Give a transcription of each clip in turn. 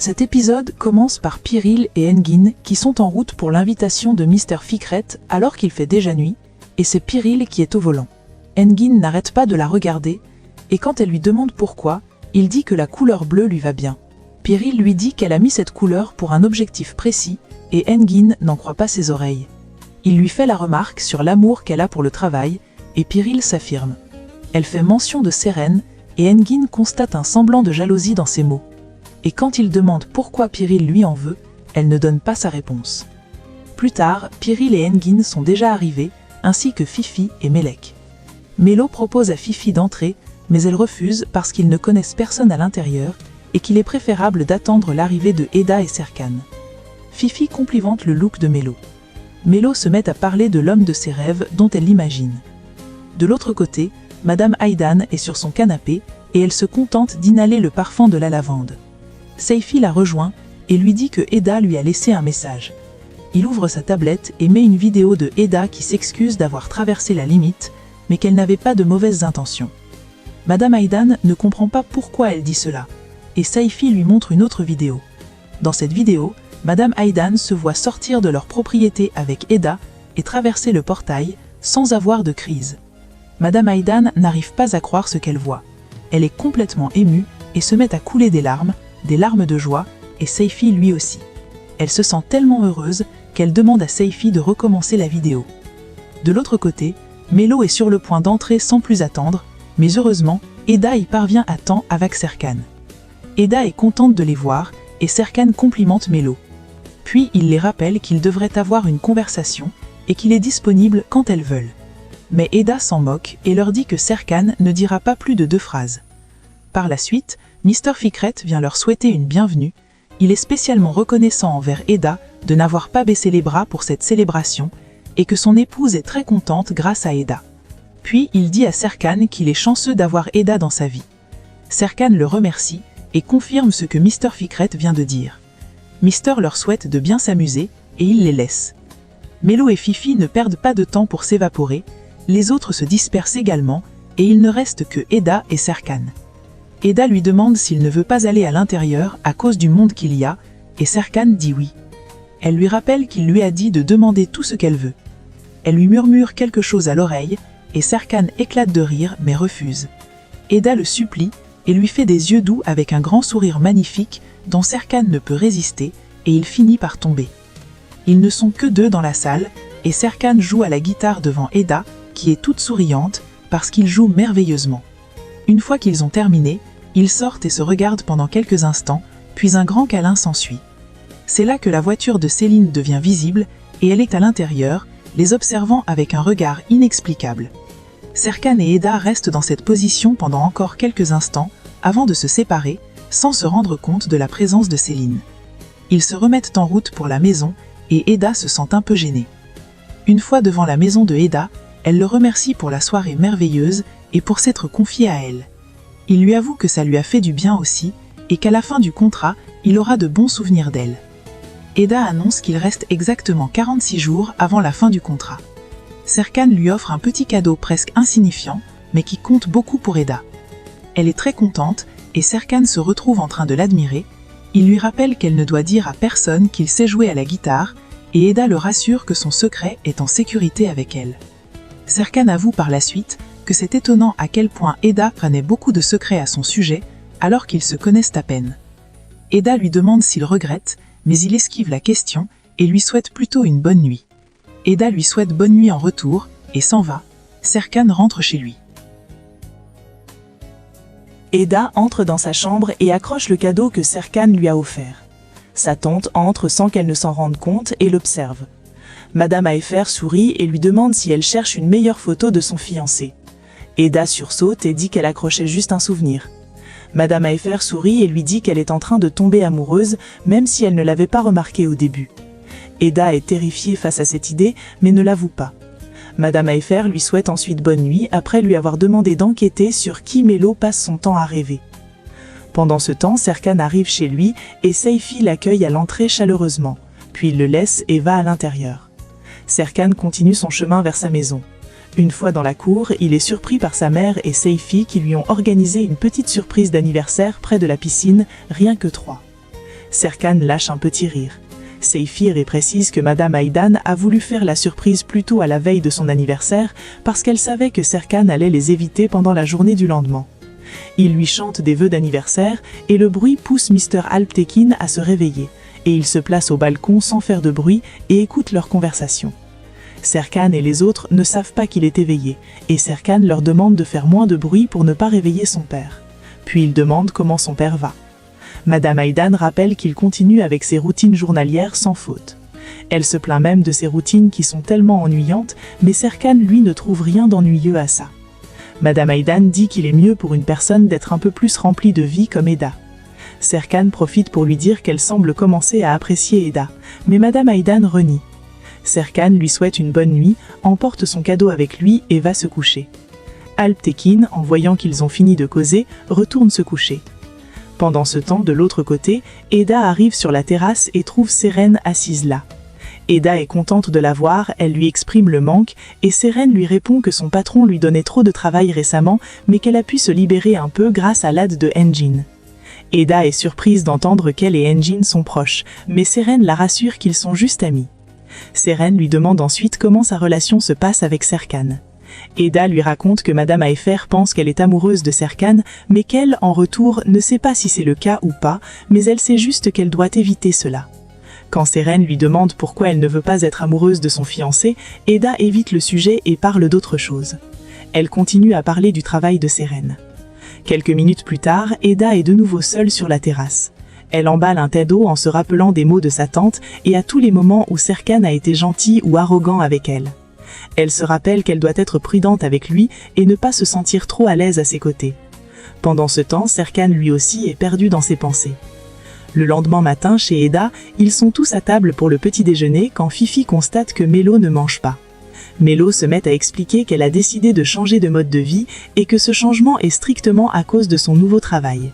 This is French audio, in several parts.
Cet épisode commence par Piril et Engin qui sont en route pour l'invitation de Mr. Ficret alors qu'il fait déjà nuit, et c'est Piril qui est au volant. Engin n'arrête pas de la regarder, et quand elle lui demande pourquoi, il dit que la couleur bleue lui va bien. Piril lui dit qu'elle a mis cette couleur pour un objectif précis, et Engin n'en croit pas ses oreilles. Il lui fait la remarque sur l'amour qu'elle a pour le travail, et Piril s'affirme. Elle fait mention de Sérène, et Engin constate un semblant de jalousie dans ses mots. Et quand il demande pourquoi Piril lui en veut, elle ne donne pas sa réponse. Plus tard, Piril et Engin sont déjà arrivés, ainsi que Fifi et Melek. Mélo propose à Fifi d'entrer, mais elle refuse parce qu'ils ne connaissent personne à l'intérieur et qu'il est préférable d'attendre l'arrivée de Eda et Serkan. Fifi complimente le look de Mélo. Mélo se met à parler de l'homme de ses rêves dont elle l'imagine. De l'autre côté, Madame Aydan est sur son canapé et elle se contente d'inhaler le parfum de la lavande. Seifi la rejoint et lui dit que Eda lui a laissé un message. Il ouvre sa tablette et met une vidéo de Eda qui s'excuse d'avoir traversé la limite, mais qu'elle n'avait pas de mauvaises intentions. Madame Aydan ne comprend pas pourquoi elle dit cela, et Seifi lui montre une autre vidéo. Dans cette vidéo, Madame Aydan se voit sortir de leur propriété avec Eda et traverser le portail sans avoir de crise. Madame Aydan n'arrive pas à croire ce qu'elle voit. Elle est complètement émue et se met à couler des larmes de joie, et Seifi lui aussi. Elle se sent tellement heureuse qu'elle demande à Seifi de recommencer la vidéo. De l'autre côté, Mélo est sur le point d'entrer sans plus attendre, mais heureusement, Eda y parvient à temps avec Serkan. Eda est contente de les voir, et Serkan complimente Mélo. Puis il les rappelle qu'ils devraient avoir une conversation, et qu'il est disponible quand elles veulent. Mais Eda s'en moque et leur dit que Serkan ne dira pas plus de 2 phrases. Par la suite, Mr. Ficret vient leur souhaiter une bienvenue. Il est spécialement reconnaissant envers Eda de n'avoir pas baissé les bras pour cette célébration et que son épouse est très contente grâce à Eda. Puis il dit à Serkan qu'il est chanceux d'avoir Eda dans sa vie. Serkan le remercie et confirme ce que Mr. Ficret vient de dire. Mister leur souhaite de bien s'amuser et il les laisse. Mélo et Fifi ne perdent pas de temps pour s'évaporer, les autres se dispersent également et il ne reste que Eda et Serkan. Eda lui demande s'il ne veut pas aller à l'intérieur à cause du monde qu'il y a, et Serkan dit oui. Elle lui rappelle qu'il lui a dit de demander tout ce qu'elle veut. Elle lui murmure quelque chose à l'oreille, et Serkan éclate de rire mais refuse. Eda le supplie et lui fait des yeux doux avec un grand sourire magnifique dont Serkan ne peut résister, et il finit par tomber. Ils ne sont que 2 dans la salle, et Serkan joue à la guitare devant Eda, qui est toute souriante, parce qu'il joue merveilleusement. Une fois qu'ils ont terminé, ils sortent et se regardent pendant quelques instants, puis un grand câlin s'ensuit. C'est là que la voiture de Céline devient visible, et elle est à l'intérieur, les observant avec un regard inexplicable. Serkan et Eda restent dans cette position pendant encore quelques instants, avant de se séparer, sans se rendre compte de la présence de Céline. Ils se remettent en route pour la maison, et Eda se sent un peu gênée. Une fois devant la maison de Eda, elle le remercie pour la soirée merveilleuse et pour s'être confiée à elle. Il lui avoue que ça lui a fait du bien aussi, et qu'à la fin du contrat, il aura de bons souvenirs d'elle. Eda annonce qu'il reste exactement 46 jours avant la fin du contrat. Serkan lui offre un petit cadeau presque insignifiant, mais qui compte beaucoup pour Eda. Elle est très contente, et Serkan se retrouve en train de l'admirer. Il lui rappelle qu'elle ne doit dire à personne qu'il sait jouer à la guitare, et Eda le rassure que son secret est en sécurité avec elle. Serkan avoue par la suite que c'est étonnant à quel point Eda prenait beaucoup de secrets à son sujet, alors qu'ils se connaissent à peine. Eda lui demande s'il regrette, mais il esquive la question et lui souhaite plutôt une bonne nuit. Eda lui souhaite bonne nuit en retour et s'en va. Serkan rentre chez lui. Eda entre dans sa chambre et accroche le cadeau que Serkan lui a offert. Sa tante entre sans qu'elle ne s'en rende compte et l'observe. Madame Ayfer sourit et lui demande si elle cherche une meilleure photo de son fiancé. Eda sursaute et dit qu'elle accrochait juste un souvenir. Madame Ayfer sourit et lui dit qu'elle est en train de tomber amoureuse, même si elle ne l'avait pas remarqué au début. Eda est terrifiée face à cette idée, mais ne l'avoue pas. Madame Ayfer lui souhaite ensuite bonne nuit après lui avoir demandé d'enquêter sur qui Mélo passe son temps à rêver. Pendant ce temps, Serkan arrive chez lui et Seifi l'accueille à l'entrée chaleureusement, puis il le laisse et va à l'intérieur. Serkan continue son chemin vers sa maison. Une fois dans la cour, il est surpris par sa mère et Seifi qui lui ont organisé une petite surprise d'anniversaire près de la piscine, rien que 3. Serkan lâche un petit rire. Seyfir précise que Madame Aydan a voulu faire la surprise plus tôt à la veille de son anniversaire parce qu'elle savait que Serkan allait les éviter pendant la journée du lendemain. Il lui chante des vœux d'anniversaire et le bruit pousse Mr. Alptekin à se réveiller et il se place au balcon sans faire de bruit et écoute leur conversation. Serkan et les autres ne savent pas qu'il est éveillé et Serkan leur demande de faire moins de bruit pour ne pas réveiller son père. Puis il demande comment son père va. Madame Aydan rappelle qu'il continue avec ses routines journalières sans faute. Elle se plaint même de ses routines qui sont tellement ennuyantes, mais Serkan lui ne trouve rien d'ennuyeux à ça. Madame Aydan dit qu'il est mieux pour une personne d'être un peu plus remplie de vie comme Eda. Serkan profite pour lui dire qu'elle semble commencer à apprécier Eda, mais Madame Aydan renie. Serkan lui souhaite une bonne nuit, emporte son cadeau avec lui et va se coucher. Alptekin, en voyant qu'ils ont fini de causer, retourne se coucher. Pendant ce temps, de l'autre côté, Eda arrive sur la terrasse et trouve Seren assise là. Eda est contente de la voir, elle lui exprime le manque, et Seren lui répond que son patron lui donnait trop de travail récemment, mais qu'elle a pu se libérer un peu grâce à l'aide de Engin. Eda est surprise d'entendre qu'elle et Engin sont proches, mais Seren la rassure qu'ils sont juste amis. Seren lui demande ensuite comment sa relation se passe avec Serkan. Eda lui raconte que Madame Ayfer pense qu'elle est amoureuse de Serkan, mais qu'elle, en retour, ne sait pas si c'est le cas ou pas, mais elle sait juste qu'elle doit éviter cela. Quand Seren lui demande pourquoi elle ne veut pas être amoureuse de son fiancé, Eda évite le sujet et parle d'autre chose. Elle continue à parler du travail de Seren. Quelques minutes plus tard, Eda est de nouveau seule sur la terrasse. Elle emballe un thé d'eau en se rappelant des mots de sa tante et à tous les moments où Serkan a été gentil ou arrogant avec elle. Elle se rappelle qu'elle doit être prudente avec lui et ne pas se sentir trop à l'aise à ses côtés. Pendant ce temps, Serkan lui aussi est perdu dans ses pensées. Le lendemain matin, chez Eda, ils sont tous à table pour le petit déjeuner quand Fifi constate que Mélo ne mange pas. Mélo se met à expliquer qu'elle a décidé de changer de mode de vie et que ce changement est strictement à cause de son nouveau travail.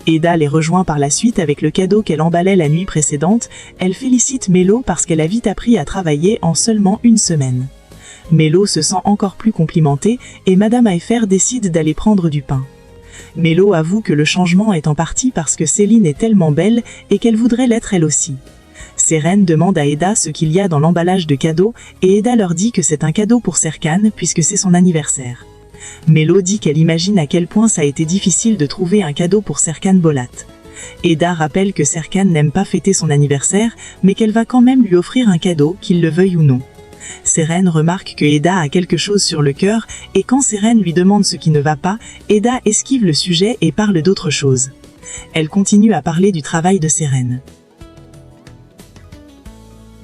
Eda les rejoint par la suite avec le cadeau qu'elle emballait la nuit précédente. Elle félicite Mélo parce qu'elle a vite appris à travailler en seulement une semaine. Mélo se sent encore plus complimentée et Madame Ayfer décide d'aller prendre du pain. Mélo avoue que le changement est en partie parce que Céline est tellement belle et qu'elle voudrait l'être elle aussi. Seren demande à Eda ce qu'il y a dans l'emballage de cadeaux et Eda leur dit que c'est un cadeau pour Serkan puisque c'est son anniversaire. Mélo dit qu'elle imagine à quel point ça a été difficile de trouver un cadeau pour Serkan Bolat. Eda rappelle que Serkan n'aime pas fêter son anniversaire mais qu'elle va quand même lui offrir un cadeau, qu'il le veuille ou non. Seren remarque que Eda a quelque chose sur le cœur et quand Seren lui demande ce qui ne va pas, Eda esquive le sujet et parle d'autre chose. Elle continue à parler du travail de Seren.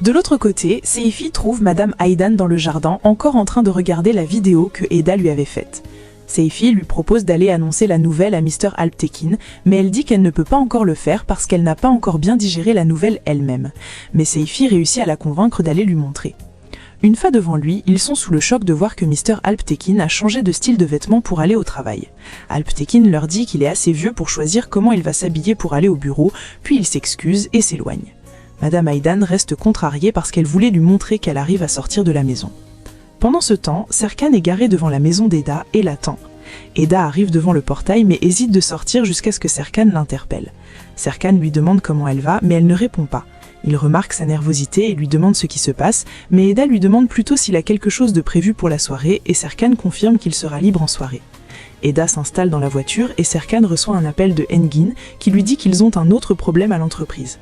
De l'autre côté, Seyfi trouve Madame Aydan dans le jardin encore en train de regarder la vidéo que Eda lui avait faite. Seyfi lui propose d'aller annoncer la nouvelle à Mr. Alptekin, mais elle dit qu'elle ne peut pas encore le faire parce qu'elle n'a pas encore bien digéré la nouvelle elle-même. Mais Seyfi réussit à la convaincre d'aller lui montrer. Une fois devant lui, ils sont sous le choc de voir que Mr. Alptekin a changé de style de vêtements pour aller au travail. Alptekin leur dit qu'il est assez vieux pour choisir comment il va s'habiller pour aller au bureau, puis il s'excuse et s'éloigne. Madame Aydan reste contrariée parce qu'elle voulait lui montrer qu'elle arrive à sortir de la maison. Pendant ce temps, Serkan est garé devant la maison d'Eda et l'attend. Eda arrive devant le portail mais hésite de sortir jusqu'à ce que Serkan l'interpelle. Serkan lui demande comment elle va mais elle ne répond pas. Il remarque sa nervosité et lui demande ce qui se passe, mais Eda lui demande plutôt s'il a quelque chose de prévu pour la soirée et Serkan confirme qu'il sera libre en soirée. Eda s'installe dans la voiture et Serkan reçoit un appel de Engin qui lui dit qu'ils ont un autre problème à l'entreprise.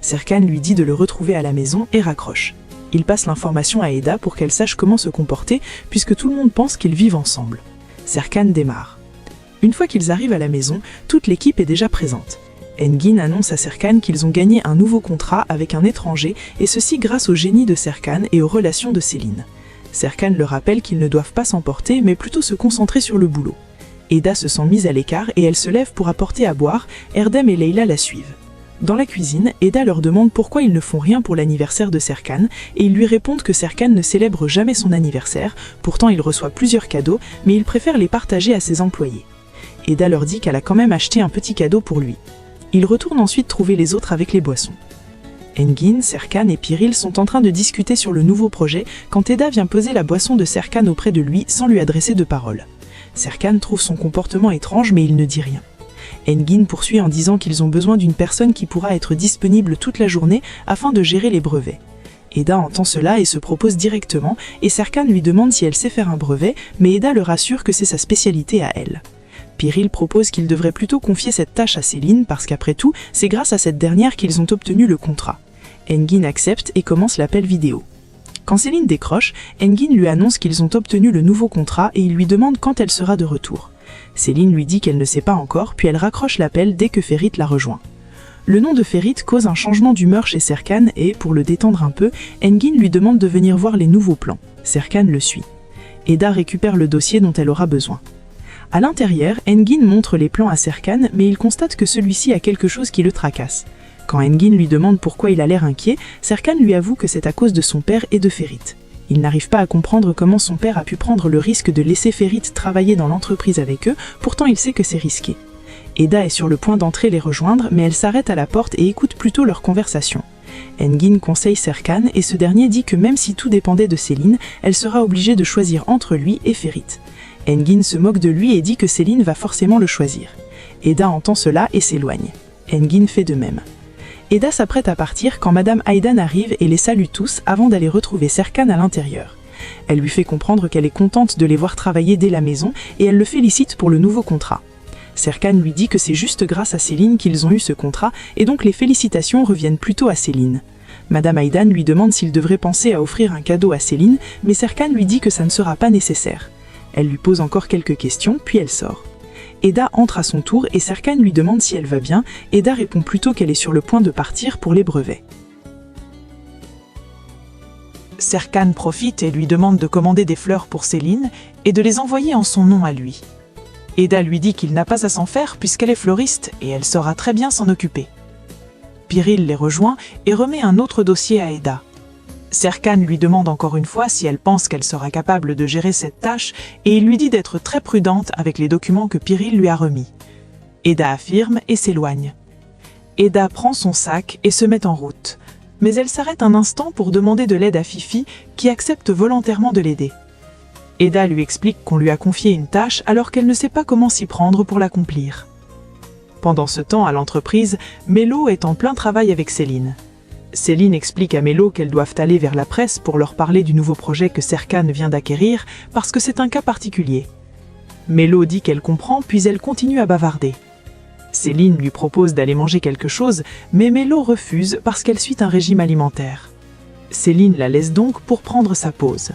Serkan lui dit de le retrouver à la maison et raccroche. Il passe l'information à Eda pour qu'elle sache comment se comporter puisque tout le monde pense qu'ils vivent ensemble. Serkan démarre. Une fois qu'ils arrivent à la maison, toute l'équipe est déjà présente. Engin annonce à Serkan qu'ils ont gagné un nouveau contrat avec un étranger et ceci grâce au génie de Serkan et aux relations de Céline. Serkan leur rappelle qu'ils ne doivent pas s'emporter mais plutôt se concentrer sur le boulot. Eda se sent mise à l'écart et elle se lève pour apporter à boire, Erdem et Leila la suivent. Dans la cuisine, Eda leur demande pourquoi ils ne font rien pour l'anniversaire de Serkan et ils lui répondent que Serkan ne célèbre jamais son anniversaire, pourtant il reçoit plusieurs cadeaux mais il préfère les partager à ses employés. Eda leur dit qu'elle a quand même acheté un petit cadeau pour lui. Ils retournent ensuite trouver les autres avec les boissons. Engin, Serkan et Piril sont en train de discuter sur le nouveau projet quand Eda vient poser la boisson de Serkan auprès de lui sans lui adresser de parole. Serkan trouve son comportement étrange mais il ne dit rien. Engin poursuit en disant qu'ils ont besoin d'une personne qui pourra être disponible toute la journée afin de gérer les brevets. Eda entend cela et se propose directement, et Serkan lui demande si elle sait faire un brevet, mais Eda le rassure que c'est sa spécialité à elle. Piril propose qu'il devrait plutôt confier cette tâche à Céline parce qu'après tout, c'est grâce à cette dernière qu'ils ont obtenu le contrat. Engin accepte et commence l'appel vidéo. Quand Céline décroche, Engin lui annonce qu'ils ont obtenu le nouveau contrat et il lui demande quand elle sera de retour. Céline lui dit qu'elle ne sait pas encore, puis elle raccroche l'appel dès que Ferit la rejoint. Le nom de Ferit cause un changement d'humeur chez Serkan et, pour le détendre un peu, Engin lui demande de venir voir les nouveaux plans. Serkan le suit. Eda récupère le dossier dont elle aura besoin. À l'intérieur, Engin montre les plans à Serkan, mais il constate que celui-ci a quelque chose qui le tracasse. Quand Engin lui demande pourquoi il a l'air inquiet, Serkan lui avoue que c'est à cause de son père et de Ferit. Il n'arrive pas à comprendre comment son père a pu prendre le risque de laisser Ferit travailler dans l'entreprise avec eux, pourtant il sait que c'est risqué. Eda est sur le point d'entrer les rejoindre, mais elle s'arrête à la porte et écoute plutôt leur conversation. Engin conseille Serkan et ce dernier dit que même si tout dépendait de Céline, elle sera obligée de choisir entre lui et Ferit. Engin se moque de lui et dit que Céline va forcément le choisir. Eda entend cela et s'éloigne. Engin fait de même. Eda s'apprête à partir quand Madame Aydan arrive et les salue tous avant d'aller retrouver Serkan à l'intérieur. Elle lui fait comprendre qu'elle est contente de les voir travailler dès la maison et elle le félicite pour le nouveau contrat. Serkan lui dit que c'est juste grâce à Céline qu'ils ont eu ce contrat et donc les félicitations reviennent plutôt à Céline. Madame Aydan lui demande s'il devrait penser à offrir un cadeau à Céline, mais Serkan lui dit que ça ne sera pas nécessaire. Elle lui pose encore quelques questions, puis elle sort. Eda entre à son tour et Serkan lui demande si elle va bien. Eda répond plutôt qu'elle est sur le point de partir pour les brevets. Serkan profite et lui demande de commander des fleurs pour Céline et de les envoyer en son nom à lui. Eda lui dit qu'il n'a pas à s'en faire puisqu'elle est fleuriste et elle saura très bien s'en occuper. Piril les rejoint et remet un autre dossier à Eda. Serkan lui demande encore une fois si elle pense qu'elle sera capable de gérer cette tâche et il lui dit d'être très prudente avec les documents que Piril lui a remis. Eda affirme et s'éloigne. Eda prend son sac et se met en route, mais elle s'arrête un instant pour demander de l'aide à Fifi qui accepte volontairement de l'aider. Eda lui explique qu'on lui a confié une tâche alors qu'elle ne sait pas comment s'y prendre pour l'accomplir. Pendant ce temps, à l'entreprise, Mélo est en plein travail avec Céline. Céline explique à Mélo qu'elles doivent aller vers la presse pour leur parler du nouveau projet que Serkan vient d'acquérir parce que c'est un cas particulier. Mélo dit qu'elle comprend puis elle continue à bavarder. Céline lui propose d'aller manger quelque chose, mais Mélo refuse parce qu'elle suit un régime alimentaire. Céline la laisse donc pour prendre sa pause.